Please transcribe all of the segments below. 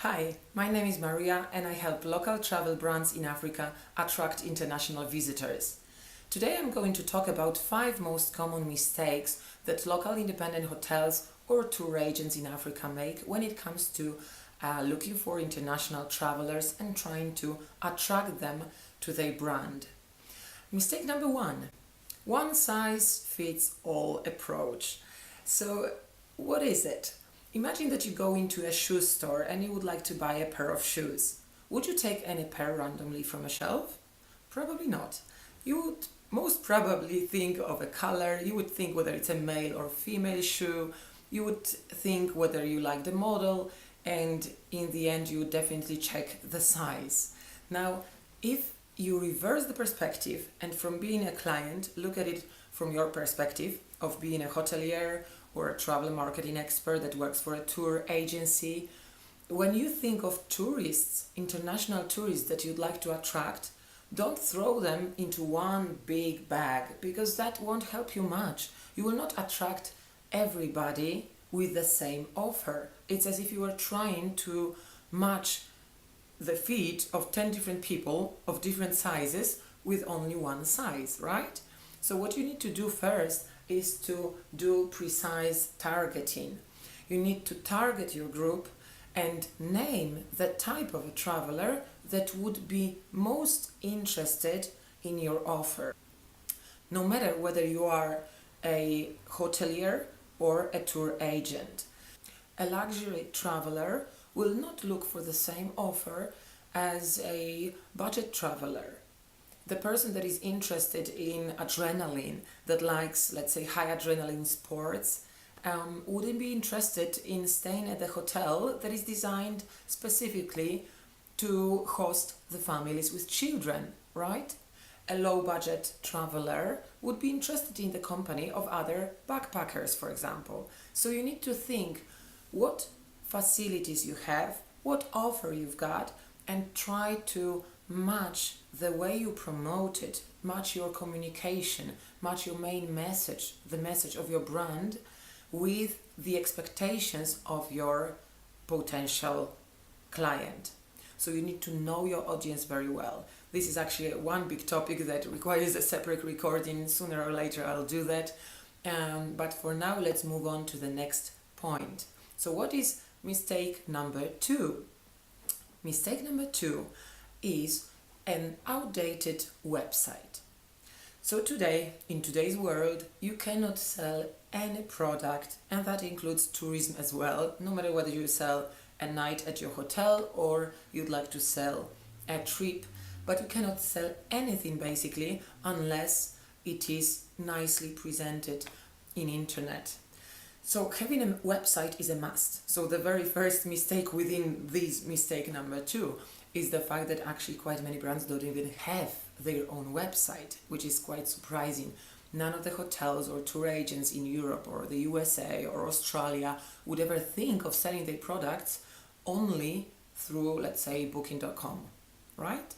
Hi, my name is Maria and I help local travel brands in Africa attract international visitors. Today I'm going to talk about 5 most common mistakes that local independent hotels or tour agents in Africa make when it comes to looking for international travelers and trying to attract them to their brand. Mistake number 1, one size fits all approach. So what is it? Imagine that you go into a shoe store and you would like to buy a pair of shoes. Would you take any pair randomly from a shelf? Probably not. You would most probably think of a color, you would think whether it's a male or female shoe, you would think whether you like the model, and in the end you would definitely check the size. Now, if you reverse the perspective and from being a client, look at it from your perspective of being a hotelier or a travel marketing expert that works for a tour agency. When you think of tourists, international tourists that you'd like to attract, don't throw them into one big bag because that won't help you much. You will not attract everybody with the same offer. It's as if you were trying to match the feet of 10 different people of different sizes with only one size, right? So what you need to do first is to do precise targeting. You need to target your group and name the type of a traveler that would be most interested in your offer. No matter whether you are a hotelier or a tour agent. A luxury traveler will not look for the same offer as a budget traveler. The person that is interested in adrenaline, that likes, let's say, high adrenaline sports, wouldn't be interested in staying at the hotel that is designed specifically to host the families with children, right? A low-budget traveler would be interested in the company of other backpackers, for example. So you need to think what facilities you have, what offer you've got, and try to match the way you promote it, match your communication, match your main message, the message of your brand, with the expectations of your potential client. So you need to know your audience very well. This is actually one big topic that requires a separate recording. Sooner or later I'll do that. But for now, let's move on to the next point. So what is mistake number 2? Mistake number 2 is an outdated website. So today, in today's world, you cannot sell any product, and that includes tourism as well, no matter whether you sell a night at your hotel or you'd like to sell a trip, but you cannot sell anything basically unless it is nicely presented in internet. So having a website is a must. So the very first mistake within this mistake number 2 is the fact that actually quite many brands don't even have their own website, which is quite surprising. None of the hotels or tour agents in Europe or the USA or Australia would ever think of selling their products only through, let's say, booking.com, right?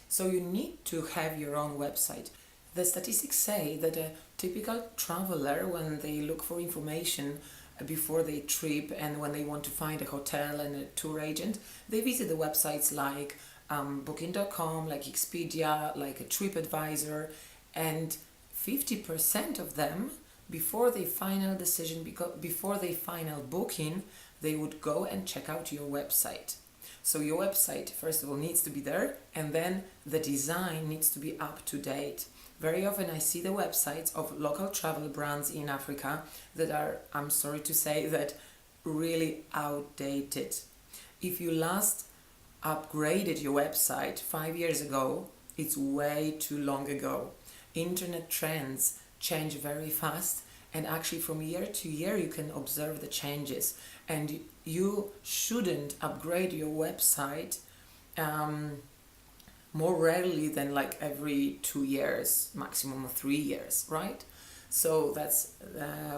So you need to have your own website. The statistics say that a typical traveler, when they look for information before their trip and when they want to find a hotel and a tour agent, they visit the websites like booking.com, like Expedia, like a TripAdvisor, and 50% of them, before their final decision, before their final booking, they would go and check out your website. So your website, first of all, needs to be there, and then the design needs to be up to date. Very often I see the websites of local travel brands in Africa that are, I'm sorry to say, that really outdated. If you last upgraded your website 5 years ago, it's way too long ago. Internet trends change very fast, and actually from year to year you can observe the changes, and you shouldn't upgrade your website more rarely than like every 2 years, maximum of 3 years, right? So that's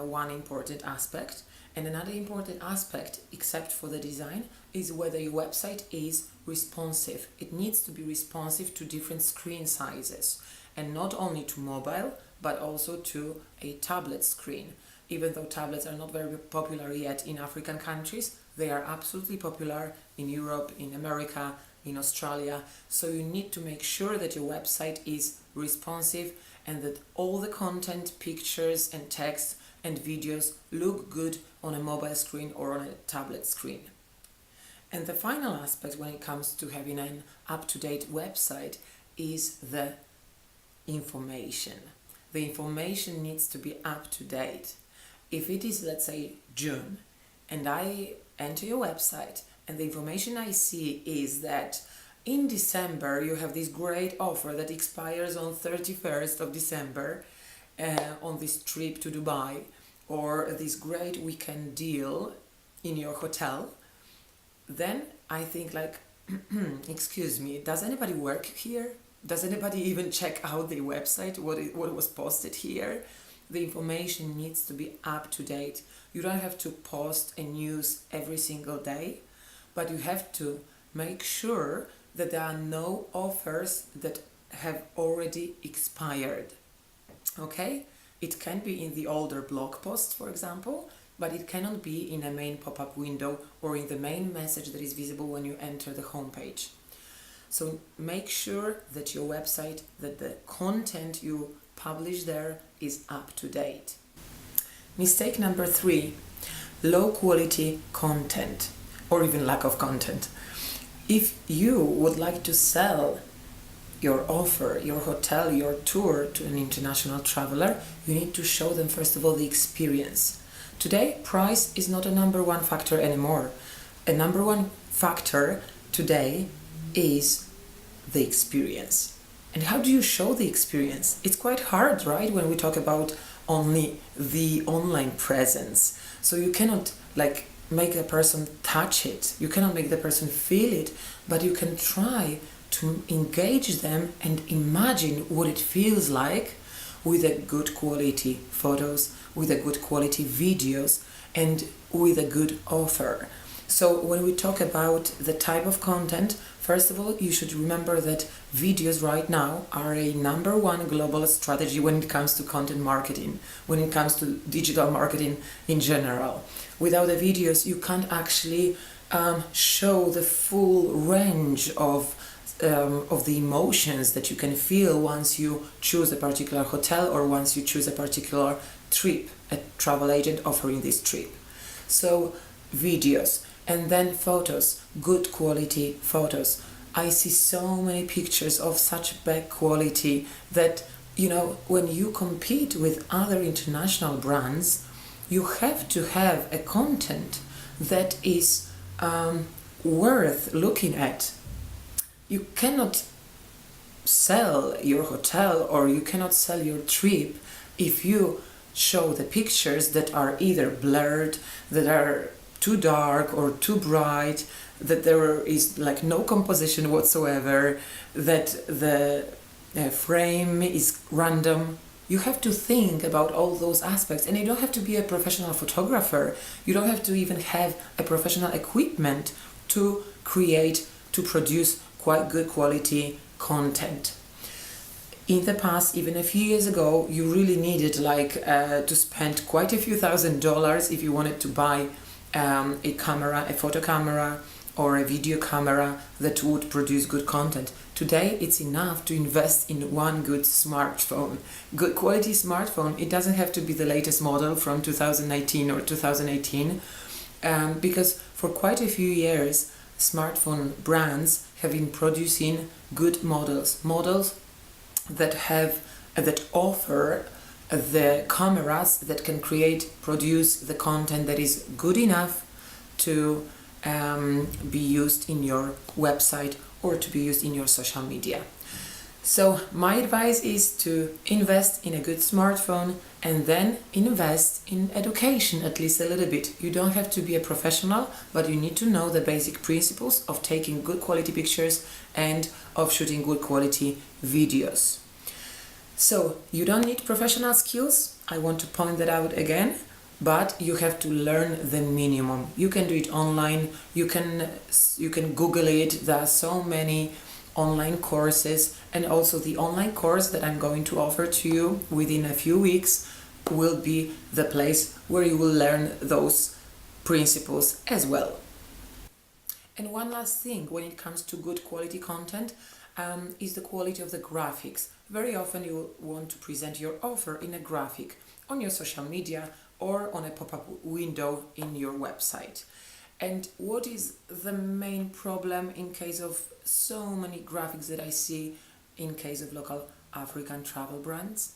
one important aspect. And another important aspect, except for the design, is whether your website is responsive. It needs to be responsive to different screen sizes, and not only to mobile, but also to a tablet screen. Even though tablets are not very popular yet in African countries, They are absolutely popular in Europe, in America, in Australia. So you need to make sure that your website is responsive and that all the content, pictures and text and videos look good on a mobile screen or on a tablet screen. And the final aspect when it comes to having an up-to-date website is the information. The information needs to be up-to-date. If it is, let's say, June, and I enter your website and the information I see is that in December you have this great offer that expires on 31st of December on this trip to Dubai, or this great weekend deal in your hotel, then I think like, excuse me, does anybody work here? Does anybody even check out the website, what was posted here? The information needs to be up to date. You don't have to post a news every single day, but you have to make sure that there are no offers that have already expired. Okay? It can be in the older blog posts, for example, but it cannot be in a main pop-up window or in the main message that is visible when you enter the homepage. So make sure that your website, that the content you publish there is up to date. Mistake number 3, low quality content or even lack of content. If you would like to sell your offer, your hotel, your tour to an international traveler, you need to show them first of all the experience. Today, price is not a number one factor anymore. A number one factor today is the experience. And how do you show the experience? It's quite hard, right, when we talk about only the online presence. So you cannot make a person touch it. You cannot make the person feel it, but you can try to engage them and imagine what it feels like with a good quality photos, with a good quality videos, and with a good offer. So when we talk about the type of content, first of all, you should remember that videos right now are a number one global strategy when it comes to content marketing, when it comes to digital marketing in general. Without the videos, you can't actually show the full range of the emotions that you can feel once you choose a particular hotel or once you choose a particular trip, a travel agent offering this trip. So videos, and then photos, good quality photos. I see so many pictures of such bad quality that, you know, when you compete with other international brands, you have to have a content that is worth looking at. You cannot sell your hotel or you cannot sell your trip if you show the pictures that are either blurred, that are too dark or too bright, that there is no composition whatsoever, that the frame is random. You have to think about all those aspects, and you don't have to be a professional photographer. You don't have to even have a professional equipment to produce quite good quality content. In the past, even a few years ago, you really needed to spend quite a few $1,000s if you wanted to buy a camera, a photo camera or a video camera that would produce good content. Today, it's enough to invest in one good smartphone. Good quality smartphone. It doesn't have to be the latest model from 2019 or 2018, because for quite a few years, smartphone brands have been producing good models that offer the cameras that can produce the content that is good enough to be used in your website or to be used in your social media. So my advice is to invest in a good smartphone and then invest in education at least a little bit. You don't have to be a professional, but you need to know the basic principles of taking good quality pictures and of shooting good quality videos. So you don't need professional skills, I want to point that out again, but you have to learn the minimum. You can do it online, you can Google it. There are so many online courses, and also the online course that I'm going to offer to you within a few weeks will be the place where you will learn those principles as well. And one last thing when it comes to good quality content is the quality of the graphics. Very often you will want to present your offer in a graphic on your social media or on a pop-up window in your website. And what is the main problem in case of so many graphics that I see in case of local African travel brands?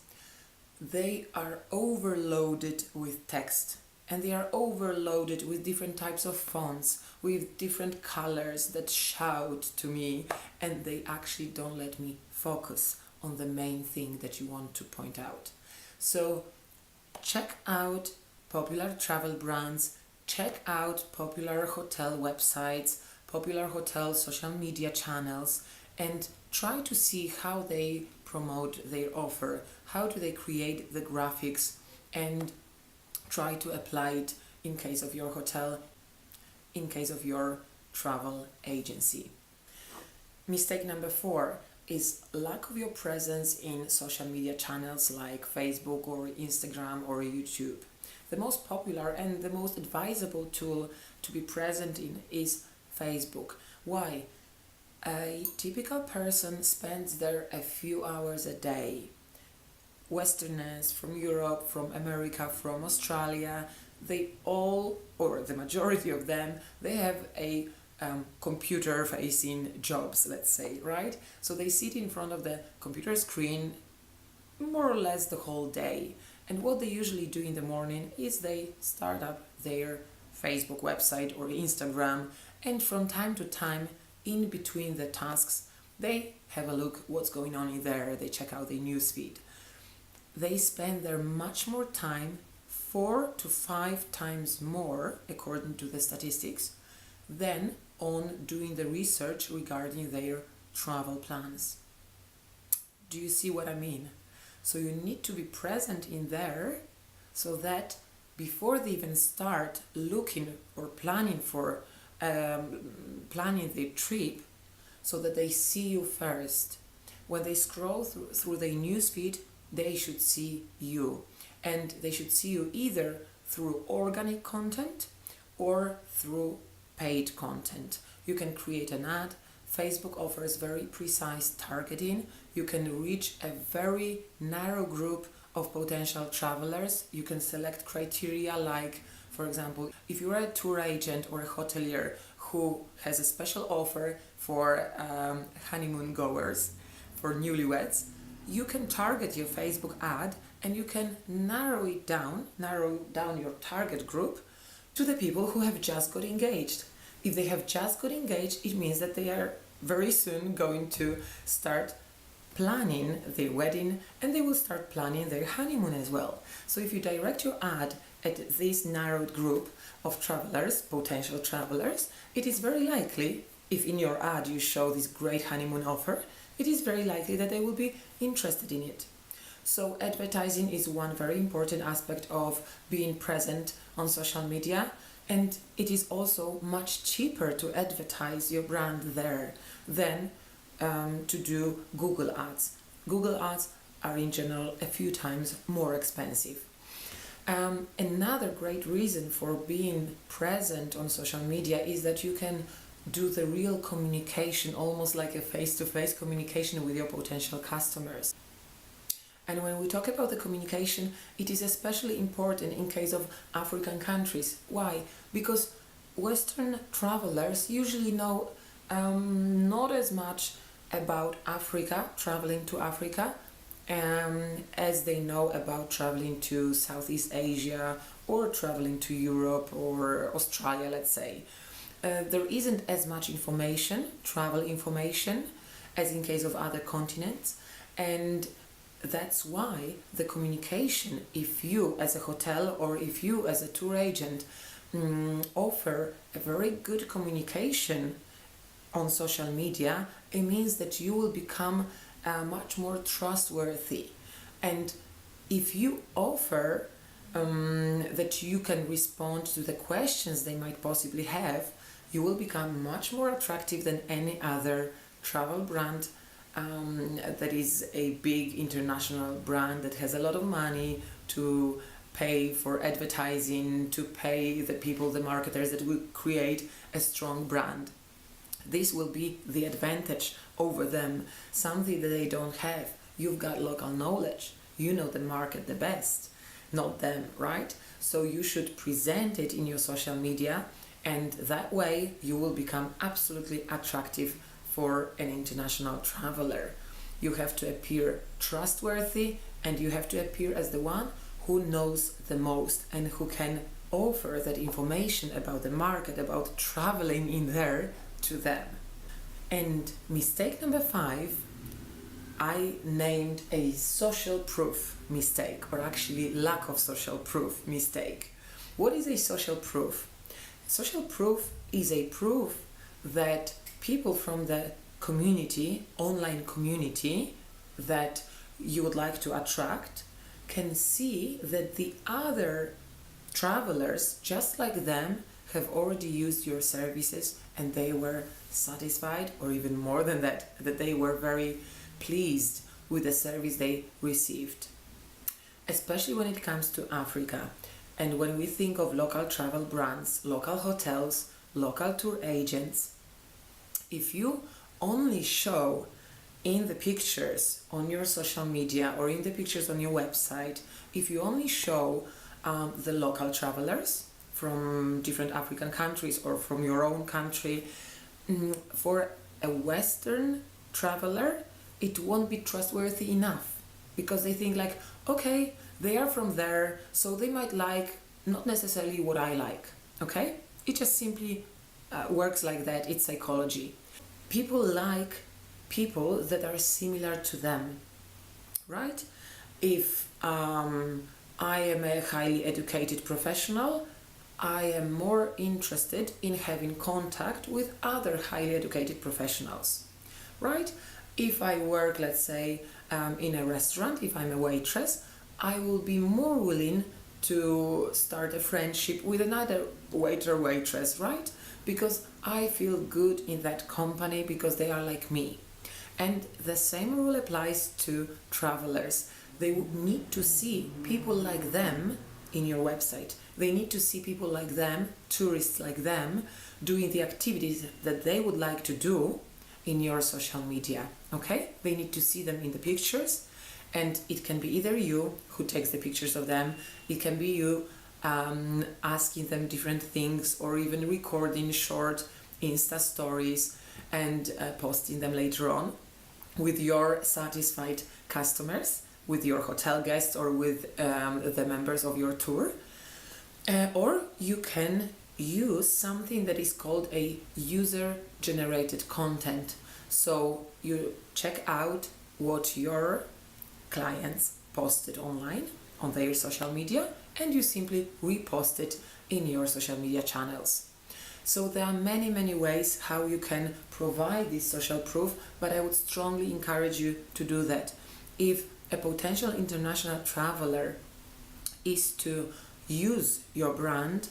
They are overloaded with text, and they are overloaded with different types of fonts, with different colors that shout to me, and they actually don't let me focus on the main thing that you want to point out. So check out popular travel brands, check out popular hotel websites, popular hotel social media channels, and try to see how they promote their offer, how do they create the graphics, and try to apply it in case of your hotel, in case of your travel agency. Mistake number 4 is lack of your presence in social media channels like Facebook or Instagram or YouTube. The most popular and the most advisable tool to be present in is Facebook. Why? A typical person spends there a few hours a day. Westerners from Europe, from America, from Australia, they all, or the majority of them, they have a computer-facing jobs, let's say, right? So they sit in front of the computer screen more or less the whole day. And what they usually do in the morning is they start up their Facebook website or Instagram, and from time to time, in between the tasks, they have a look what's going on in there, they check out their newsfeed. They spend there much more time, 4 to 5 times more, according to the statistics, than on doing the research regarding their travel plans. Do you see what I mean? So you need to be present in there so that before they even start looking or planning for planning their trip, so that they see you first. When they scroll through their newsfeed, they should see you, and they should see you either through organic content or through paid content. You can create an ad. Facebook offers very precise targeting. You can reach a very narrow group of potential travelers. You can select criteria like, for example, if you're a tour agent or a hotelier who has a special offer for honeymoon goers, for newlyweds, you can target your Facebook ad and you can narrow down your target group to the people who have just got engaged. If they have just got engaged, it means that they are very soon going to start planning their wedding, and they will start planning their honeymoon as well. So if you direct your ad at this narrowed group of travelers, potential travelers, it is very likely, if in your ad you show this great honeymoon offer, it is very likely that they will be interested in it. So advertising is one very important aspect of being present on social media, and it is also much cheaper to advertise your brand there than to do Google ads. Google ads are in general a few times more expensive. Another great reason for being present on social media is that you can do the real communication, almost like a face-to-face communication with your potential customers. And when we talk about the communication, it is especially important in case of African countries. Why? Because Western travelers usually know not as much about Africa, traveling to Africa, as they know about traveling to Southeast Asia or traveling to Europe or Australia, let's say. There isn't as much information, travel information, as in case of other continents, and that's why the communication, if you as a hotel or if you as a tour agent offer a very good communication on social media, it means that you will become much more trustworthy. And if you offer that you can respond to the questions they might possibly have, you will become much more attractive than any other travel brand that is a big international brand that has a lot of money to pay for advertising, to pay the people, the marketers that will create a strong brand. This will be the advantage over them, something that they don't have. You've got local knowledge. You know the market the best, not them, right? So you should present it in your social media, and that way you will become absolutely attractive for an international traveler. You have to appear trustworthy, and you have to appear as the one who knows the most and who can offer that information about the market, about traveling in there to them. And mistake number 5, I named a social proof mistake, or actually lack of social proof mistake. What is a social proof? Social proof is a proof that people from the community, online community, that you would like to attract can see that the other travelers, just like them, have already used your services and they were satisfied, or even more than that, that they were very pleased with the service they received. Especially when it comes to Africa, and when we think of local travel brands, local hotels, local tour agents, if you only show in the pictures on your social media or in the pictures on your website, if you only show the local travelers from different African countries or from your own country, for a Western traveler, it won't be trustworthy enough, because they think like, okay, they are from there, so they might like not necessarily what I like, okay? It just simply works like that. It's psychology. People like people that are similar to them, right? If I am a highly educated professional, I am more interested in having contact with other highly educated professionals, right? If I work, let's say, in a restaurant, if I'm a waitress, I will be more willing to start a friendship with another waiter or waitress, right? Because I feel good in that company because they are like me. And the same rule applies to travelers. They would need to see people like them in your website. They need to see people like them, tourists like them, doing the activities that they would like to do in your social media, okay? They need to see them in the pictures, and it can be either you who takes the pictures of them, it can be you asking them different things, or even recording short Insta stories and posting them later on with your satisfied customers, with your hotel guests, or with the members of your tour. Or you can use something that is called a user-generated content. So you check out what your clients posted online on their social media, and you simply repost it in your social media channels. So there are many ways how you can provide this social proof, but I would strongly encourage you to do that. If a potential international traveler is to use your brand,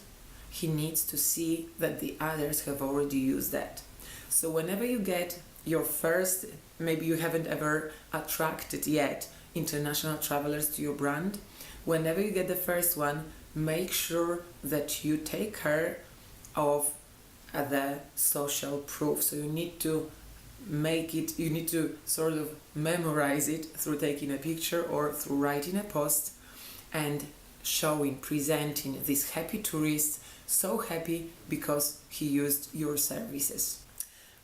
he needs to see that the others have already used that. So whenever you get your first, maybe you haven't ever attracted yet international travelers to your brand, whenever you get the first one, make sure that you take care of the social proof. So you need to make it, you need to sort of memorize it through taking a picture or through writing a post and showing, presenting this happy tourist, so happy because he used your services.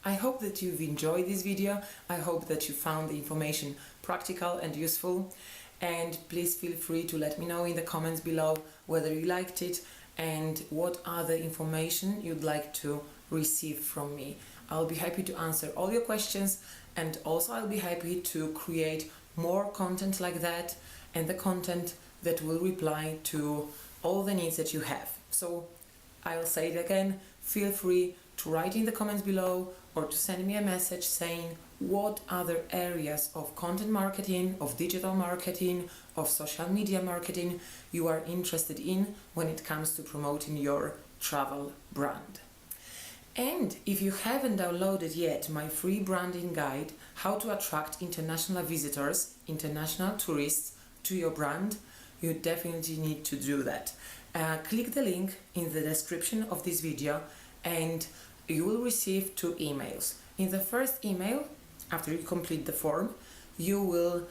I hope that you've enjoyed this video. I hope that you found the information practical and useful, and please feel free to let me know in the comments below whether you liked it and what other information you'd like to receive from me. I'll be happy to answer all your questions, and also I'll be happy to create more content like that, and the content that will reply to all the needs that you have. So I'll say it again, feel free to write in the comments below or to send me a message saying what other areas of content marketing, of digital marketing, of social media marketing you are interested in when it comes to promoting your travel brand. And if you haven't downloaded yet my free branding guide, How to Attract International Visitors, International Tourists to Your Brand, you definitely need to do that. Click the link in the description of this video and you will receive 2 emails. In the first email, after you complete the form, you will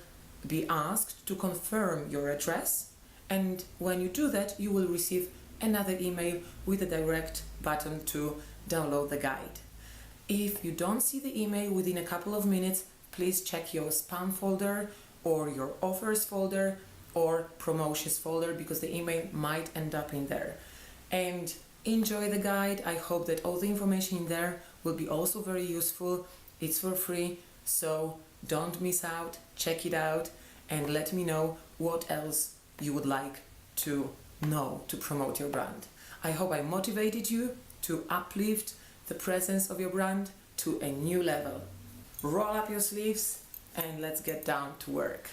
be asked to confirm your address, and when you do that, you will receive another email with a direct button to download the guide. If you don't see the email within a couple of minutes, please check your spam folder or your offers folder or promotions folder, because the email might end up in there. And enjoy the guide. I hope that all the information in there will be also very useful. It's for free, so don't miss out. Check it out and let me know what else you would like to know to promote your brand. I hope I motivated you to uplift the presence of your brand to a new level. Roll up your sleeves and let's get down to work.